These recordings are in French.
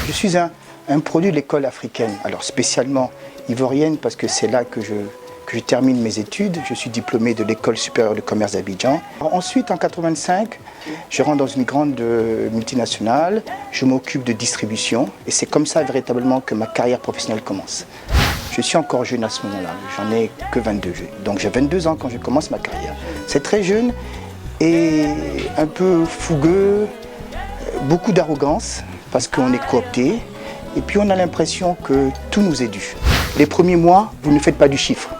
Je suis un produit de l'école africaine, alors spécialement ivoirienne parce que c'est là que je termine mes études. Je suis diplômé de l'école supérieure de commerce d'Abidjan. Ensuite, en 85, je rentre dans une grande multinationale. Je m'occupe de distribution et c'est comme ça véritablement que ma carrière professionnelle commence. Je suis encore jeune à ce moment-là, j'en ai que 22. Donc j'ai 22 ans quand je commence ma carrière. C'est très jeune et un peu fougueux, beaucoup d'arrogance parce qu'on est coopté et puis on a l'impression que tout nous est dû. Les premiers mois, vous ne faites pas du chiffre.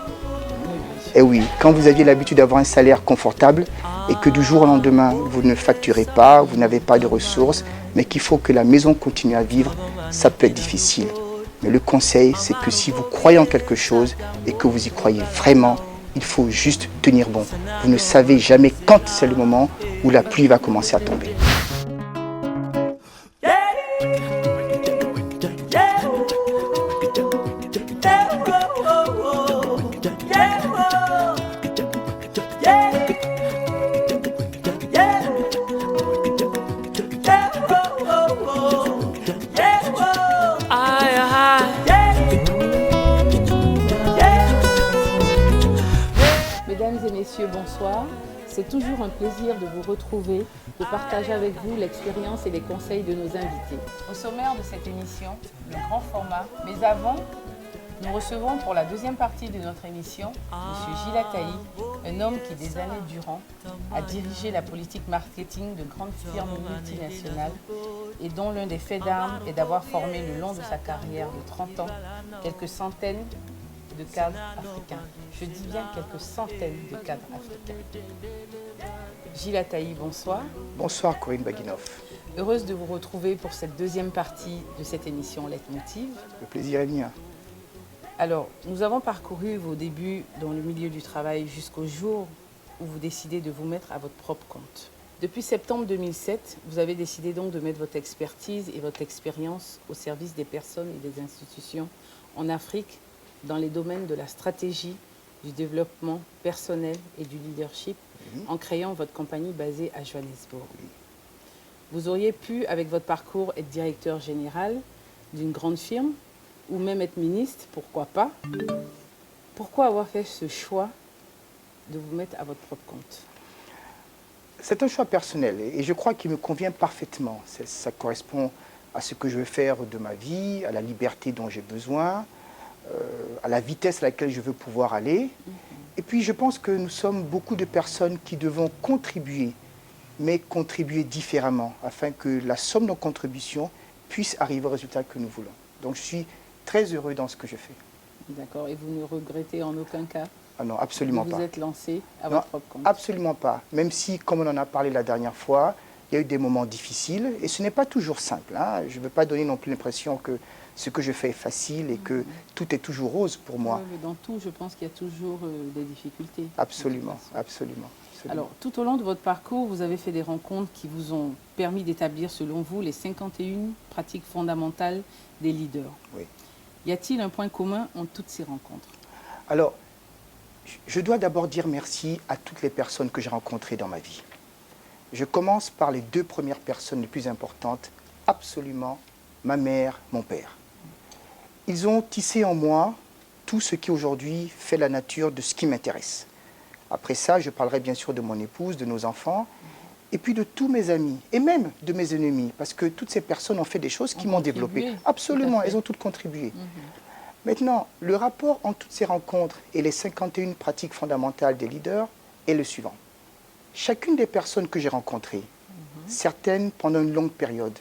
Et oui, quand vous aviez l'habitude d'avoir un salaire confortable et que du jour au lendemain, vous ne facturez pas, vous n'avez pas de ressources, mais qu'il faut que la maison continue à vivre, ça peut être difficile. Mais le conseil, c'est que si vous croyez en quelque chose et que vous y croyez vraiment, il faut juste tenir bon. Vous ne savez jamais quand c'est le moment où la pluie va commencer à tomber. Mesdames et messieurs, bonsoir. C'est toujours un plaisir de vous retrouver, de partager avec vous l'expérience et les conseils de nos invités. Au sommaire de cette émission, le grand format. Mais avant, nous recevons pour la deuxième partie de notre émission M. Gilles Attaï, un homme qui des années durant a dirigé la politique marketing de grandes firmes multinationales et dont l'un des faits d'armes est d'avoir formé le long de sa carrière de 30 ans quelques centaines de cadres africains. Je dis bien quelques centaines de cadres africains. Gilles Attaï, bonsoir. Bonsoir Corinne Baguinoff. Heureuse de vous retrouver pour cette deuxième partie de cette émission Leitmotiv. Le plaisir est mien. Alors, nous avons parcouru vos débuts dans le milieu du travail jusqu'au jour où vous décidez de vous mettre à votre propre compte. Depuis septembre 2007, vous avez décidé donc de mettre votre expertise et votre expérience au service des personnes et des institutions en Afrique dans les domaines de la stratégie, du développement personnel et du leadership en créant votre compagnie basée à Johannesburg. Vous auriez pu, avec votre parcours, être directeur général d'une grande firme ou même être ministre, pourquoi pas. Pourquoi avoir fait ce choix de vous mettre à votre propre compte? C'est un choix personnel et je crois qu'il me convient parfaitement. Ça correspond à ce que je veux faire de ma vie, à la liberté dont j'ai besoin, à la vitesse à laquelle je veux pouvoir aller. Et puis je pense que nous sommes beaucoup de personnes qui devons contribuer, mais contribuer différemment, afin que la somme de nos contributions puisse arriver au résultat que nous voulons. Donc je suis très heureux dans ce que je fais. D'accord, et vous ne regrettez en aucun cas? Ah non, absolument pas. Vous êtes lancé à votre propre compte? Absolument pas. Même si, comme on en a parlé la dernière fois, il y a eu des moments difficiles et ce n'est pas toujours simple. Hein. Je ne veux pas donner non plus l'impression que ce que je fais est facile et que tout est toujours rose pour moi. Oui, mais dans tout, je pense qu'il y a toujours des difficultés. Absolument, absolument. Alors, tout au long de votre parcours, vous avez fait des rencontres qui vous ont permis d'établir, selon vous, les 51 pratiques fondamentales des leaders. Oui. Y a-t-il un point commun entre toutes ces rencontres? Alors, je dois d'abord dire merci à toutes les personnes que j'ai rencontrées dans ma vie. Je commence par les deux premières personnes les plus importantes, absolument, ma mère, mon père. Ils ont tissé en moi tout ce qui aujourd'hui fait la nature de ce qui m'intéresse. Après ça, je parlerai bien sûr de mon épouse, de nos enfants, et puis de tous mes amis, et même de mes ennemis, parce que toutes ces personnes ont fait des choses qui m'ont développé. Absolument, elles ont toutes contribué. Maintenant, le rapport entre toutes ces rencontres et les 51 pratiques fondamentales des leaders est le suivant. Chacune des personnes que j'ai rencontrées, certaines pendant une longue période,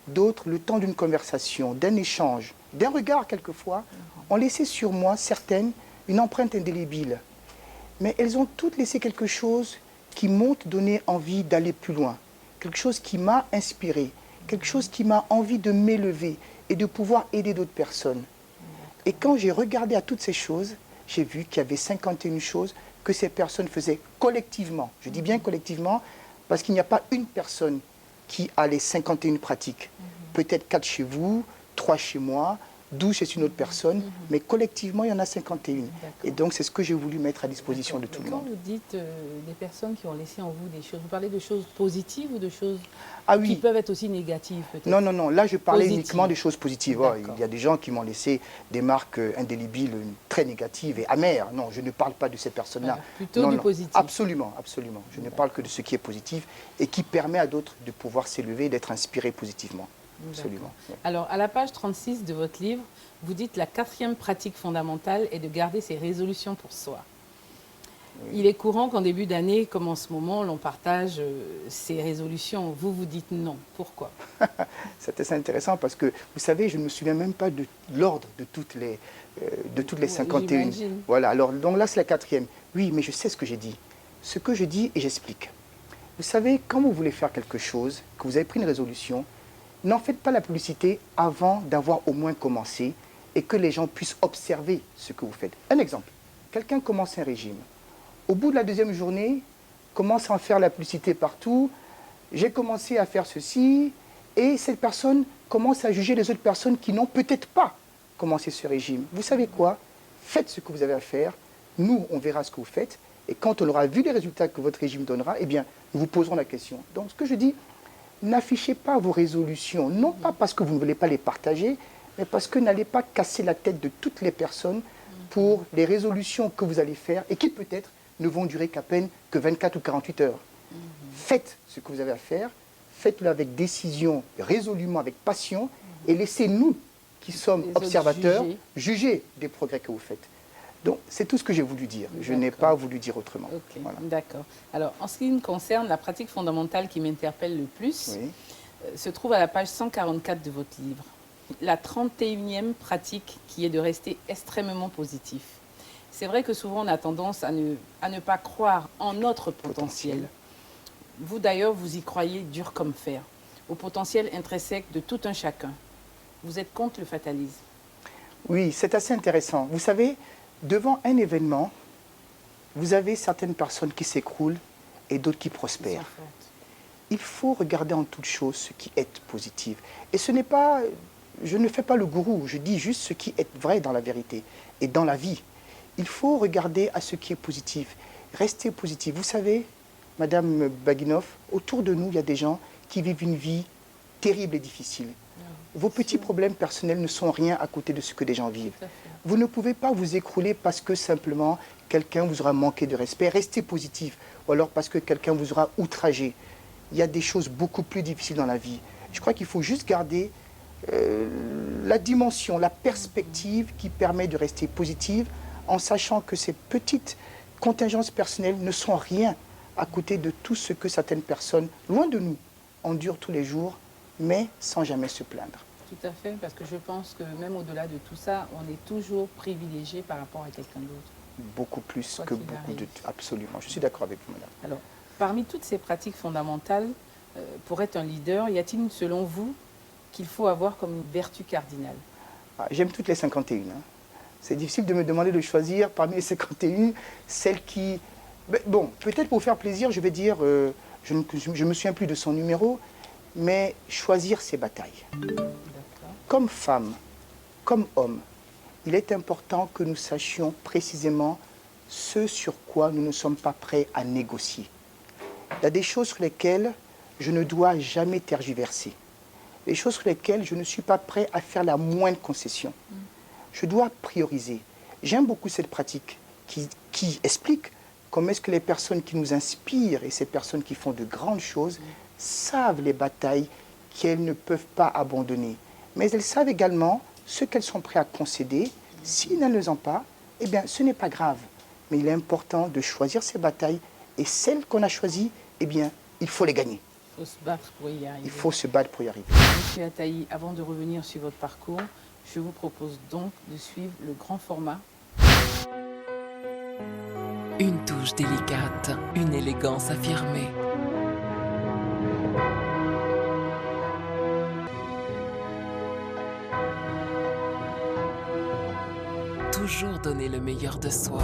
d'autres le temps d'une conversation, d'un échange, d'un regard quelquefois, ont laissé sur moi, certaines, une empreinte indélébile. Mais elles ont toutes laissé quelque chose qui m'ont donné envie d'aller plus loin, quelque chose qui m'a inspiré, quelque chose qui m'a envie de m'élever et de pouvoir aider d'autres personnes. Et quand j'ai regardé à toutes ces choses, j'ai vu qu'il y avait 51 choses que ces personnes faisaient collectivement. Je dis bien collectivement parce qu'il n'y a pas une personne qui a les 51 pratiques. Peut-être 4 chez vous, 3 chez moi, 12 c'est une autre personne, mais collectivement, il y en a 51. D'accord. Et donc, c'est ce que j'ai voulu mettre à disposition de tout le Quand monde. vous dites des personnes qui ont laissé en vous des choses, vous parlez de choses positives ou de choses Ah qui oui, peuvent être aussi négatives peut-être? non, non, non, là je parlais Positive. uniquement des choses positives. Ouais, D'accord. il y a des gens qui m'ont laissé des marques indélébiles très négatives et amères. Non, je ne parle pas de ces personnes-là. Voilà, plutôt Non, du non, positif. Absolument, absolument. Je ne parle que de ce qui est positif et qui permet à d'autres de pouvoir s'élever et d'être inspirés positivement. Absolument. Ouais. Alors, à la page 36 de votre livre, vous dites la 4e pratique fondamentale est de garder ses résolutions pour soi. Oui. Il est courant qu'en début d'année, comme en ce moment, l'on partage ses résolutions. Vous, vous dites non. Pourquoi? C'est assez intéressant parce que, vous savez, je ne me souviens même pas de l'ordre de toutes les 51. J'imagine. Voilà, alors donc là c'est la 4e. Oui, mais je sais ce que j'ai dit. Ce que je dis et j'explique. Vous savez, quand vous voulez faire quelque chose, que vous avez pris une résolution, n'en faites pas la publicité avant d'avoir au moins commencé et que les gens puissent observer ce que vous faites. Un exemple, quelqu'un commence un régime. Au bout de la 2e journée, commence à en faire la publicité partout. J'ai commencé à faire ceci et cette personne commence à juger les autres personnes qui n'ont peut-être pas commencé ce régime. Vous savez quoi? Faites ce que vous avez à faire. Nous, on verra ce que vous faites. Et quand on aura vu les résultats que votre régime donnera, eh bien, nous vous poserons la question. Donc, ce que je dis, n'affichez pas vos résolutions, non pas parce que vous ne voulez pas les partager, mais parce que n'allez pas casser la tête de toutes les personnes pour les résolutions que vous allez faire et qui peut-être ne vont durer qu'à peine que 24 ou 48 heures. Faites ce que vous avez à faire, faites-le avec décision, résolument, avec passion, et laissez-nous, qui sommes Les autres observateurs, juger. juger des progrès que vous faites. Donc, c'est tout ce que j'ai voulu dire. Je n'ai D'accord. pas voulu dire autrement. Ok, Voilà. d'accord. Alors, en ce qui me concerne, la pratique fondamentale qui m'interpelle le plus Oui. se trouve à la page 144 de votre livre. La 31e pratique qui est de rester extrêmement positif. C'est vrai que souvent on a tendance à ne pas croire en notre potentiel. Vous d'ailleurs, vous y croyez dur comme fer, au potentiel intrinsèque de tout un chacun. Vous êtes contre le fatalisme. Oui, c'est assez intéressant. Vous savez, devant un événement, vous avez certaines personnes qui s'écroulent et d'autres qui Ils prospèrent. sont fortes. Il faut regarder en toute chose ce qui est positif. Et ce n'est pas, je ne fais pas le gourou, je dis juste ce qui est vrai dans la vérité et dans la vie. Il faut regarder à ce qui est positif, rester positif. Vous savez, Madame Baguinov, autour de nous, il y a des gens qui vivent une vie terrible et difficile. Vos petits problèmes personnels ne sont rien à côté de ce que des gens vivent. Tout à fait. Vous ne pouvez pas vous écrouler parce que simplement quelqu'un vous aura manqué de respect. Restez positif. Ou alors parce que quelqu'un vous aura outragé. Il y a des choses beaucoup plus difficiles dans la vie. Je crois qu'il faut juste garder la dimension, la perspective qui permet de rester positive en sachant que ces petites contingences personnelles ne sont rien à côté de tout ce que certaines personnes, loin de nous, endurent tous les jours, mais sans jamais se plaindre. Tout à fait, parce que je pense que même au-delà de tout ça, on est toujours privilégié par rapport à quelqu'un d'autre. Beaucoup plus Quoi que qu'il beaucoup de... arrive. Absolument, je suis d'accord avec vous, madame. Alors, parmi toutes ces pratiques fondamentales, pour être un leader, y a-t-il, selon vous, qu'il faut avoir comme une vertu cardinale? Ah, j'aime toutes les 51. Hein. C'est difficile de me demander de choisir parmi les 51 celle qui... Ben, bon, peut-être pour vous faire plaisir, je vais dire, je ne me souviens plus de son numéro, mais choisir ses batailles. D'accord. Comme femme, comme homme, il est important que nous sachions précisément ce sur quoi nous ne sommes pas prêts à négocier. Il y a des choses sur lesquelles je ne dois jamais tergiverser. Des choses sur lesquelles je ne suis pas prêt à faire la moindre concession. Je dois prioriser. J'aime beaucoup cette pratique qui explique comment est-ce que les personnes qui nous inspirent et ces personnes qui font de grandes choses savent les batailles qu'elles ne peuvent pas abandonner. Mais elles savent également ce qu'elles sont prêtes à concéder. Si elles ne le ont pas, eh bien, ce n'est pas grave. Mais il est important de choisir ces batailles et celles qu'on a choisies, eh bien, il faut les gagner. Il faut se battre pour y arriver. Il faut se battre pour y arriver. Monsieur Attaï, avant de revenir sur votre parcours, je vous propose donc de suivre le grand format. Une touche délicate, une élégance affirmée. Toujours donner le meilleur de soi.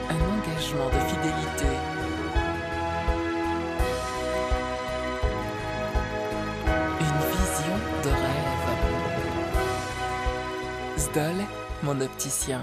Un engagement de fidélité. Une vision de rêve. Idole, mon opticien.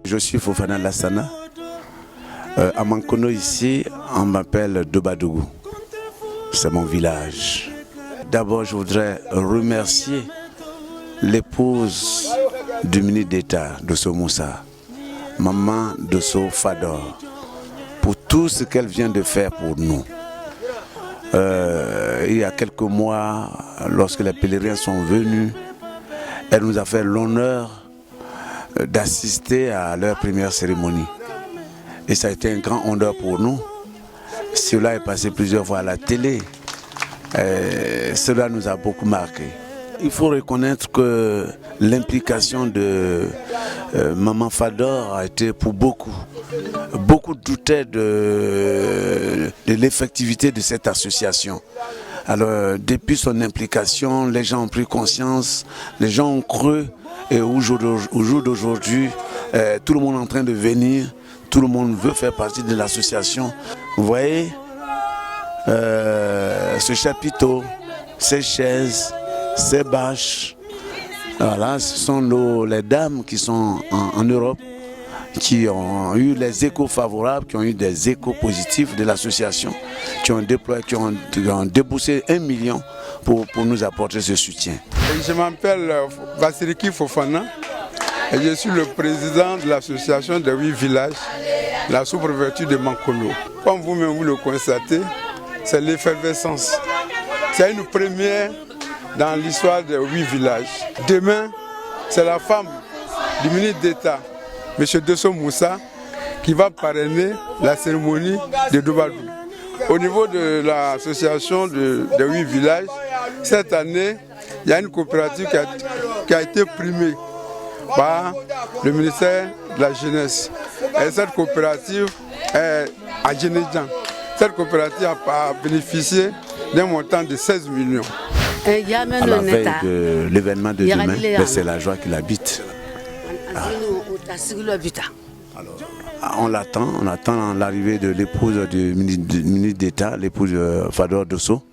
Je suis Fofana Lassana. À Mankono ici, on m'appelle Dobadougou. C'est mon village. D'abord, je voudrais remercier l'épouse du ministre d'État, Dosso Moussa, maman Dosso Fador, pour tout ce qu'elle vient de faire pour nous. Il y a quelques mois, lorsque les pèlerins sont venus, elle nous a fait l'honneur d'assister à leur première cérémonie. Et ça a été un grand honneur pour nous. Cela est passé plusieurs fois à la télé. Cela nous a beaucoup marqué. Il faut reconnaître que l'implication de Maman Fador a été pour beaucoup. Beaucoup doutaient de l'effectivité de cette association. Alors, depuis son implication, les gens ont pris conscience, les gens ont cru, et au jour d'aujourd'hui, tout le monde est en train de venir, tout le monde veut faire partie de l'association. Vous voyez, ce chapiteau, ces chaises, ces bâches, voilà, ce sont les dames qui sont en Europe, qui ont eu les échos favorables, qui ont eu des échos positifs de l'association, qui ont déboursé 1 million pour nous apporter ce soutien. Je m'appelle Vasiliki Fofana et je suis le président de l'association des 8 villages, la sous-préfecture de Mankono. Comme vous-même vous le constatez, c'est l'effervescence. C'est une première dans l'histoire des 8 villages. Demain, c'est la femme du ministre d'État, M. Dosso Moussa, qui va parrainer la cérémonie de Dobadougou. Au niveau de l'association des 8 villages, cette année, il y a une coopérative qui a été primée par le ministère de la Jeunesse. Et cette coopérative est à Djenedjan. Cette coopérative a bénéficié d'un montant de 16 millions. À la veille de l'événement de demain, c'est la joie qui l'habite. On attend l'arrivée de l'épouse du ministre d'État, l'épouse Fador Dosso.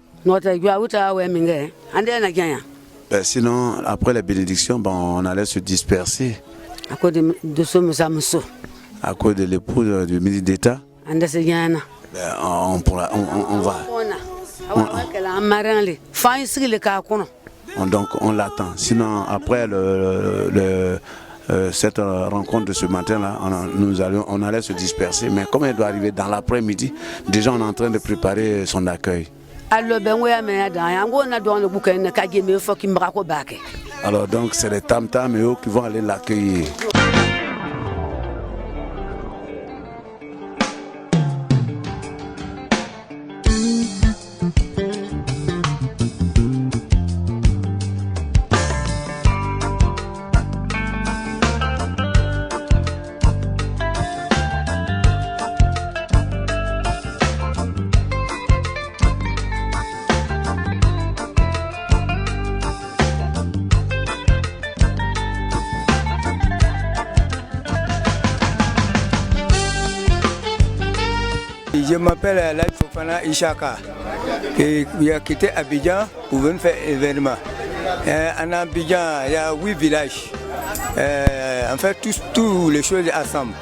Sinon, après la bénédiction, on allait se disperser. À cause de l'épouse du ministre d'État, on va. Donc on l'attend. Sinon, après cette rencontre de ce matin-là, on allait se disperser. Mais comme elle doit arriver dans l'après-midi, déjà on est en train de préparer son accueil. Alors donc c'est les tam-tam et eux qui vont aller l'accueillir. Je m'appelle Alain Fofana Ishaka, qui a quitté Abidjan pour venir faire un événement. En Abidjan, il y a 8 villages. On fait toutes les choses ensemble.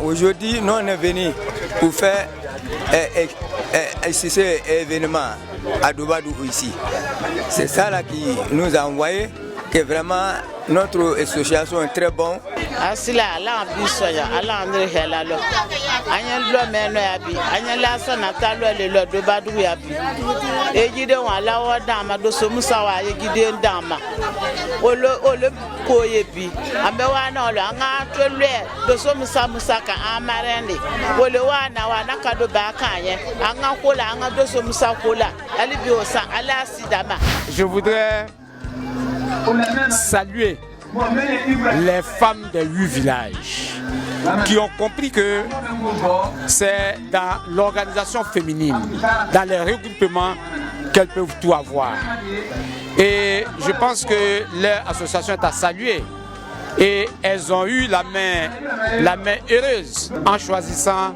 Aujourd'hui, nous on est venus pour faire cet événement. à Dobadou ici. C'est ça là qui nous a envoyé que vraiment notre association est très bonne. Asila ala bisoya ala andre helalo anya lo meno yabi anya la sana talo le lo Dobadou yabi ejide wa lawo dama do so musa wa ejide ndama olo koyebi ambe wa na lo anga to le do so musa ka amarende olo wa na ka do ba kanye anga kola anga do so musa kola ali bi osa ala sidama. Je voudrais saluer les femmes des 8 villages qui ont compris que c'est dans l'organisation féminine, dans les regroupements qu'elles peuvent tout avoir. Et je pense que leur association est à saluer. Et elles ont eu la main heureuse en choisissant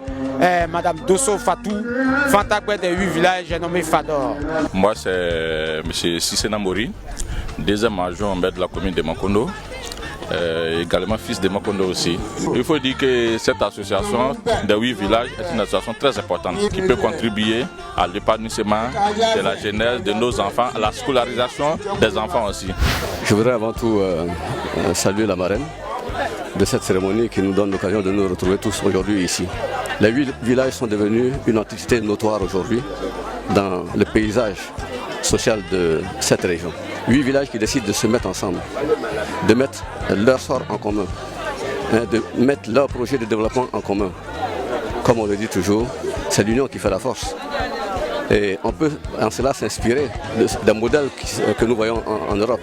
Madame Dosso Fatou, Fantakwe des 8 villages, j'ai nommé Fador. Moi c'est M. Sissena Mori, deuxième adjoint de la commune de Mankondo. Également fils de Makondo aussi. Il faut dire que cette association des 8 villages est une association très importante qui peut contribuer à l'épanouissement de la jeunesse de nos enfants, à la scolarisation des enfants aussi. Je voudrais avant tout saluer la marraine de cette cérémonie qui nous donne l'occasion de nous retrouver tous aujourd'hui ici. Les 8 villages sont devenus une entité notoire aujourd'hui dans le paysage social de cette région. 8 villages qui décident de se mettre ensemble, de mettre leur sort en commun, de mettre leur projet de développement en commun. Comme on le dit toujours, c'est l'union qui fait la force. Et on peut en cela s'inspirer d'un modèle que nous voyons en Europe,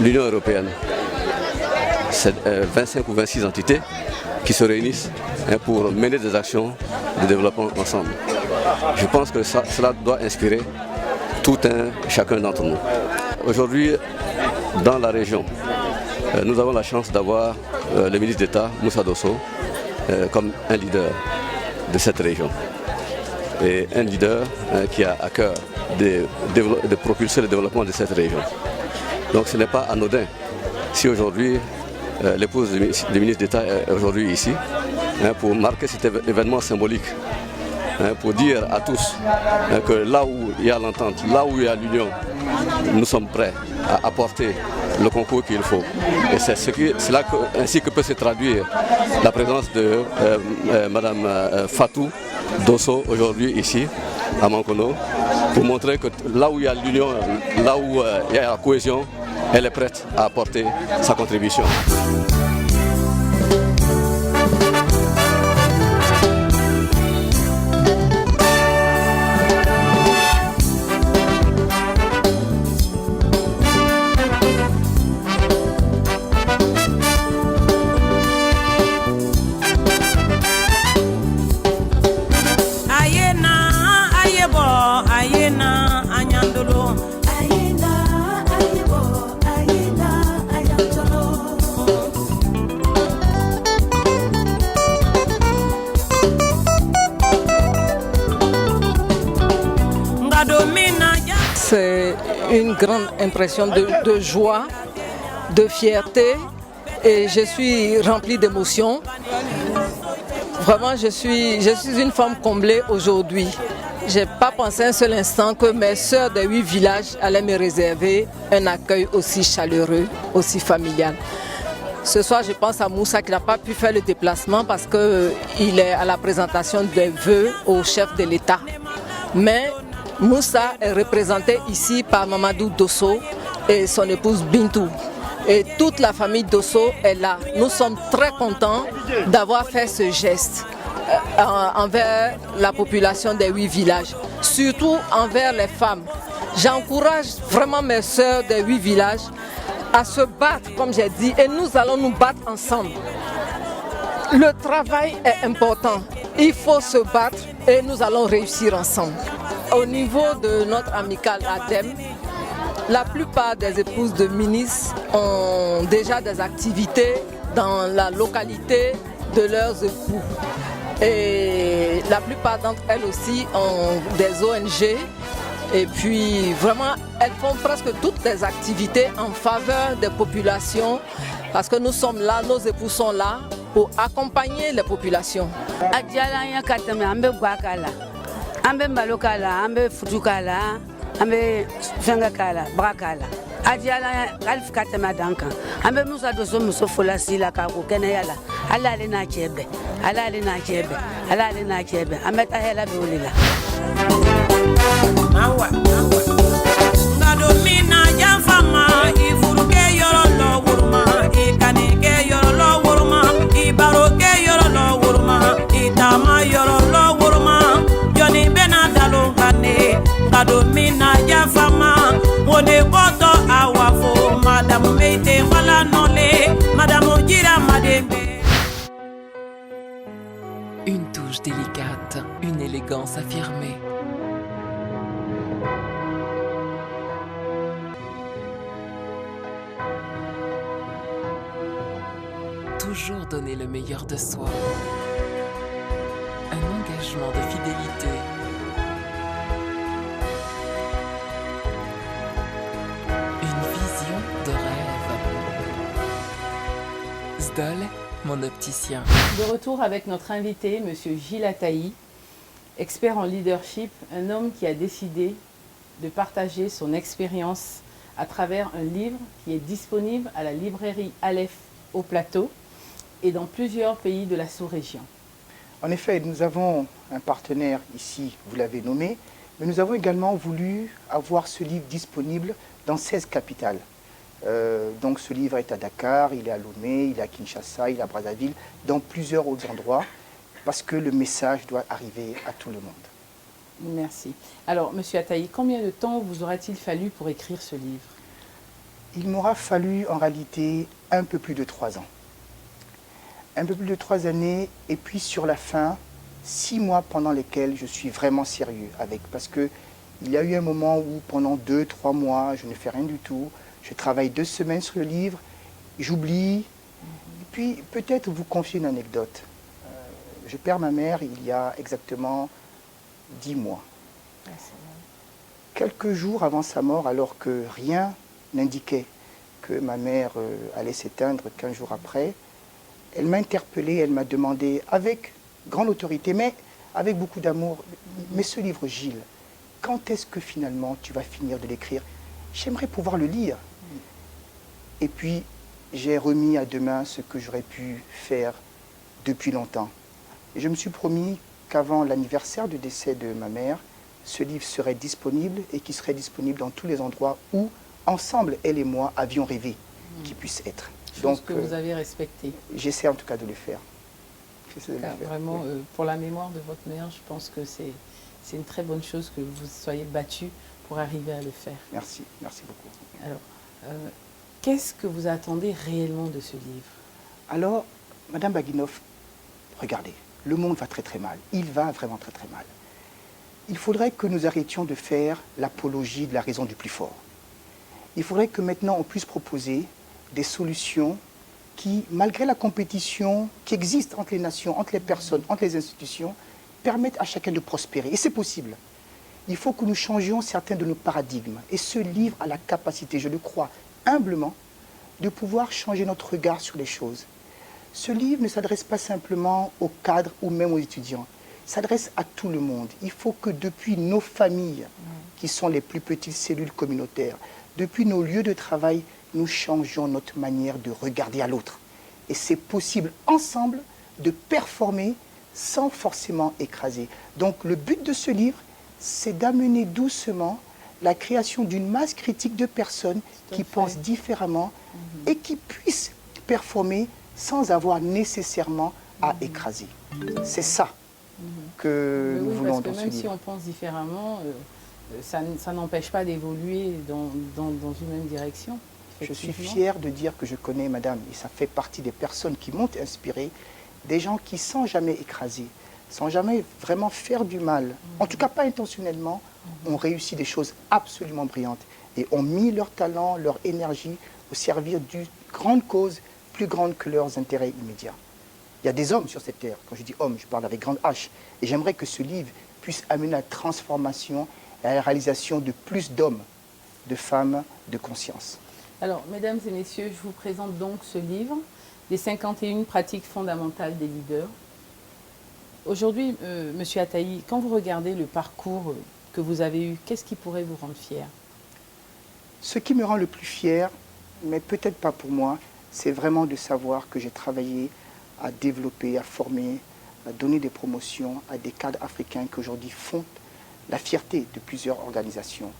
l'Union européenne. C'est 25 ou 26 entités qui se réunissent pour mener des actions de développement ensemble. Je pense que cela doit inspirer tout un chacun d'entre nous. Aujourd'hui, dans la région, nous avons la chance d'avoir le ministre d'État, Moussa Dosso, comme un leader de cette région. Et un leader qui a à cœur de propulser le développement de cette région. Donc ce n'est pas anodin si aujourd'hui l'épouse du ministre d'État est aujourd'hui ici pour marquer cet événement symbolique. Pour dire à tous que là où il y a l'entente, là où il y a l'union, nous sommes prêts à apporter le concours qu'il faut. Et c'est ainsi que peut se traduire la présence de Madame Fatou Dosso aujourd'hui ici à Mankono, pour montrer que là où il y a l'union, là où il y a la cohésion, elle est prête à apporter sa contribution. C'est une grande impression de joie, de fierté et je suis remplie d'émotions. Vraiment, je suis une femme comblée aujourd'hui. Je n'ai pas pensé un seul instant que mes sœurs des 8 villages allaient me réserver un accueil aussi chaleureux, aussi familial. Ce soir, je pense à Moussa qui n'a pas pu faire le déplacement parce qu'il est à la présentation des vœux au chef de l'État. Mais Moussa est représenté ici par Mamadou Dosso et son épouse Bintou. Et toute la famille Dosso est là. Nous sommes très contents d'avoir fait ce geste envers la population des 8 villages, surtout envers les femmes. J'encourage vraiment mes sœurs des 8 villages à se battre, comme j'ai dit, et nous allons nous battre ensemble. Le travail est important. Il faut se battre et nous allons réussir ensemble. Au niveau de notre amicale ADEM, la plupart des épouses de ministres ont déjà des activités dans la localité de leurs époux. Et la plupart d'entre elles aussi ont des ONG. Et puis vraiment, elles font presque toutes les activités en faveur des populations parce que nous sommes là, nos époux sont là pour accompagner les populations. An bɛ malo k'a la, an bɛ futu k'a la, an bɛ fɛnkɛ k'a la, baga k'a la. A diyala hali ka tɛmɛ a dan kan. An bɛ Musa Doso muso fola si la k'a ko kɛnɛya la. Hali ale n'a cɛ bɛɛ, hali ale n'a cɛ bɛɛ, hali ale n'a cɛ bɛɛ. An bɛ taa hɛrɛ bɛ o de la. Nka don min na yafa ma, i furukɛ yɔrɔ lɔ woroma, i kanikɛ yɔrɔ lɔ woroma, i barokɛ yɔrɔ lɔ woroma, i taama yɔrɔ lɔ woroma. Jɔnni bɛna dalon kan ne, nka don min na yafa ma, o de kɔtɔ a wa fo, madamu Meyite wala nɔle, madamu Jira Madembe. Une touche délicate, une élégance affirmée. Toujours donner le meilleur de soi. Un engagement de fidélité. Une vision de rêve. Zdol, mon opticien. De retour avec notre invité, M. Gilles Ataï, expert en leadership, un homme qui a décidé de partager son expérience à travers un livre qui est disponible à la librairie Aleph au Plateau et dans plusieurs pays de la sous-région. En effet, nous avons un partenaire ici, vous l'avez nommé, mais nous avons également voulu avoir ce livre disponible dans 16 capitales. Donc ce livre est à Dakar, il est à Lomé, il est à Kinshasa, il est à Brazzaville, dans plusieurs autres endroits, parce que le message doit arriver à tout le monde. Merci. Alors, M. Ataï, combien de temps vous aura-t-il fallu pour écrire ce livre? Il m'aura fallu en réalité un peu plus de 3 ans. Un peu plus de 3 années, et puis sur la fin, 6 mois pendant lesquels je suis vraiment sérieux avec. Parce qu'il y a eu un moment où pendant 2-3 mois, je ne fais rien du tout. Je travaille 2 semaines sur le livre, j'oublie. Et puis peut-être vous confier une anecdote. Je perds ma mère il y a exactement 10 mois. Quelques jours avant sa mort, alors que rien n'indiquait que ma mère allait s'éteindre 15 jours après, elle m'a interpellé, elle m'a demandé avec grande autorité, mais avec beaucoup d'amour, mais ce livre, Gilles, quand est-ce que finalement tu vas finir de l'écrire? J'aimerais pouvoir le lire. Et puis, j'ai remis à demain ce que j'aurais pu faire depuis longtemps. Et je me suis promis qu'avant l'anniversaire du décès de ma mère, ce livre serait disponible et qu'il serait disponible dans tous les endroits où, ensemble, elle et moi, avions rêvé qu'il puisse être. Chose que vous avez respectée. J'essaie en tout cas de le faire. Vraiment, pour la mémoire de votre mère, je pense que c'est une très bonne chose que vous soyez battu pour arriver à le faire. Merci, merci beaucoup. Alors, qu'est-ce que vous attendez réellement de ce livre? Alors, Madame Baguinov, regardez, le monde va très très mal. Il va vraiment très très mal. Il faudrait que nous arrêtions de faire l'apologie de la raison du plus fort. Il faudrait que maintenant on puisse proposer des solutions qui, malgré la compétition qui existe entre les nations, entre les personnes, entre les institutions, permettent à chacun de prospérer. Et c'est possible. Il faut que nous changions certains de nos paradigmes. Et ce livre a la capacité, je le crois humblement, de pouvoir changer notre regard sur les choses. Ce livre ne s'adresse pas simplement aux cadres ou même aux étudiants. Il s'adresse à tout le monde. Il faut que depuis nos familles, qui sont les plus petites cellules communautaires, depuis nos lieux de travail, nous changeons notre manière de regarder à l'autre. Et c'est possible ensemble de performer sans forcément écraser. Donc le but de ce livre, c'est d'amener doucement la création d'une masse critique de personnes qui pensent différemment et qui puissent performer sans avoir nécessairement à écraser. C'est ça que nous voulons dans ce livre. Même si on pense différemment, ça n'empêche pas d'évoluer dans une même direction. Je suis fier de dire que je connais, madame, et ça fait partie des personnes qui m'ont inspiré, des gens qui, sans jamais écraser, sans jamais vraiment faire du mal, en tout cas pas intentionnellement, ont réussi des choses absolument brillantes et ont mis leur talent, leur énergie au service d'une grande cause plus grande que leurs intérêts immédiats. Il y a des hommes sur cette terre. Quand je dis hommes, je parle avec grande H. Et j'aimerais que ce livre puisse amener à la transformation et à la réalisation de plus d'hommes, de femmes, de conscience. Alors, mesdames et messieurs, je vous présente donc ce livre, Les 51 pratiques fondamentales des leaders. Aujourd'hui, Monsieur Ataï, quand vous regardez le parcours que vous avez eu, qu'est-ce qui pourrait vous rendre fier? Ce qui me rend le plus fier, mais peut-être pas pour moi, c'est vraiment de savoir que j'ai travaillé à développer, à former, à donner des promotions à des cadres africains qui aujourd'hui font la fierté de plusieurs organisations.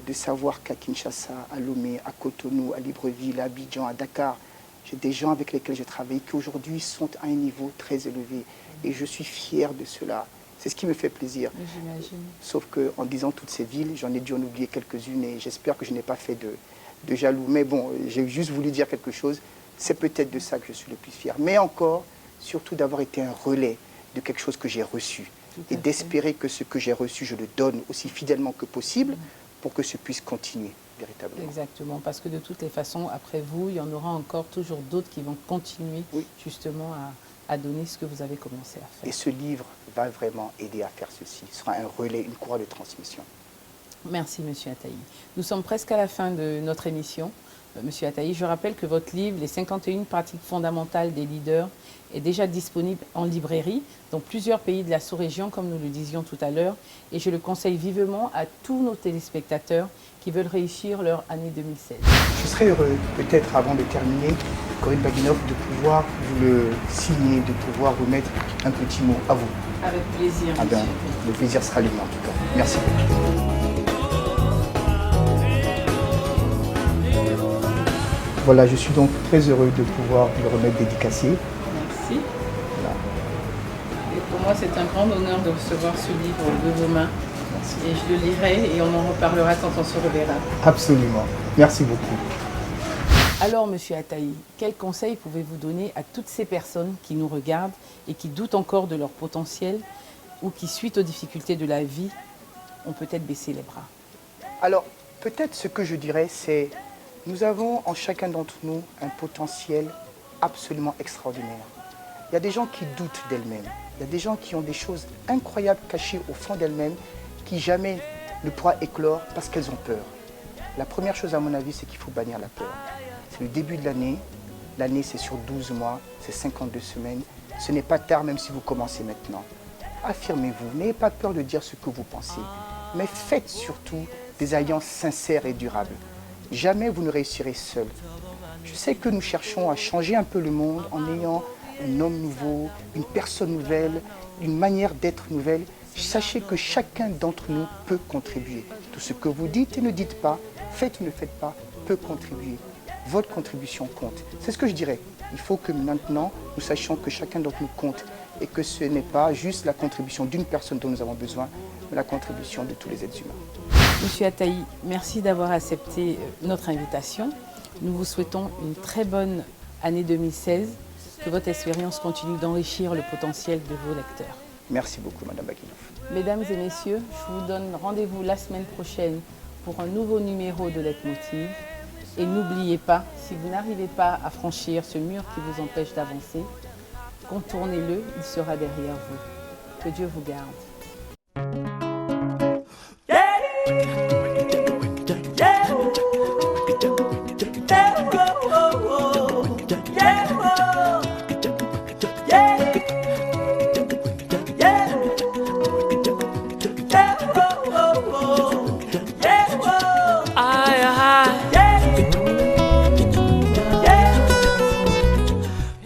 De savoir qu'à Kinshasa, à Lomé, à Cotonou, à Libreville, à Abidjan, à Dakar, j'ai des gens avec lesquels j'ai travaillé qui aujourd'hui sont à un niveau très élevé. Et je suis fier de cela. C'est ce qui me fait plaisir. J'imagine. Sauf qu'en disant toutes ces villes, j'en ai dû en oublier quelques-unes et j'espère que je n'ai pas fait de jaloux. Mais bon, j'ai juste voulu dire quelque chose. C'est peut-être de ça que je suis le plus fier. Mais encore, surtout d'avoir été un relais de quelque chose que j'ai reçu. Et d'espérer que ce que j'ai reçu, je le donne aussi fidèlement que possible pour que ce puisse continuer véritablement. Exactement, parce que de toutes les façons, après vous, il y en aura encore toujours d'autres qui vont continuer justement à donner ce que vous avez commencé à faire. Et ce livre va vraiment aider à faire ceci. Ce sera un relais, une courroie de transmission. Merci, Monsieur Ataï. Nous sommes presque à la fin de notre émission. Monsieur Ataï, je rappelle que votre livre, Les 51 pratiques fondamentales des leaders, est déjà disponible en librairie dans plusieurs pays de la sous-région, comme nous le disions tout à l'heure. Et je le conseille vivement à tous nos téléspectateurs qui veulent réussir leur année 2016. Je serais heureux, peut-être avant de terminer, Corinne Baguinov, de pouvoir vous le signer, de pouvoir vous mettre un petit mot à vous. Avec plaisir. Ah ben, le plaisir sera le mien en tout cas. Merci beaucoup. Voilà, je suis donc très heureux de pouvoir le remettre dédicacé. Merci. Voilà. Et pour moi, c'est un grand honneur de recevoir ce livre de vos mains. Merci. Et je le lirai et on en reparlera quand on se reverra. Absolument. Merci beaucoup. Alors, Monsieur Ataï, quels conseils pouvez-vous donner à toutes ces personnes qui nous regardent et qui doutent encore de leur potentiel ou qui, suite aux difficultés de la vie, ont peut-être baissé les bras? Alors, peut-être ce que je dirais, c'est nous avons en chacun d'entre nous un potentiel absolument extraordinaire. Il y a des gens qui doutent d'elles-mêmes. Il y a des gens qui ont des choses incroyables cachées au fond d'elles-mêmes qui jamais ne pourra éclore parce qu'elles ont peur. La première chose à mon avis, c'est qu'il faut bannir la peur. C'est le début de l'année. L'année, c'est sur 12 mois, c'est 52 semaines. Ce n'est pas tard même si vous commencez maintenant. Affirmez-vous, n'ayez pas peur de dire ce que vous pensez. Mais faites surtout des alliances sincères et durables. Jamais vous ne réussirez seul. Je sais que nous cherchons à changer un peu le monde en ayant un homme nouveau, une personne nouvelle, une manière d'être nouvelle. Sachez que chacun d'entre nous peut contribuer. Tout ce que vous dites et ne dites pas, faites ou ne faites pas, peut contribuer. Votre contribution compte. C'est ce que je dirais. Il faut que maintenant, nous sachions que chacun d'entre nous compte et que ce n'est pas juste la contribution d'une personne dont nous avons besoin, mais la contribution de tous les êtres humains. Monsieur Ataï, merci d'avoir accepté notre invitation. Nous vous souhaitons une très bonne année 2016, que votre expérience continue d'enrichir le potentiel de vos lecteurs. Merci beaucoup, Madame Baguinov. Mesdames et messieurs, je vous donne rendez-vous la semaine prochaine pour un nouveau numéro de Leitmotiv. Et n'oubliez pas, si vous n'arrivez pas à franchir ce mur qui vous empêche d'avancer, contournez-le, il sera derrière vous. Que Dieu vous garde.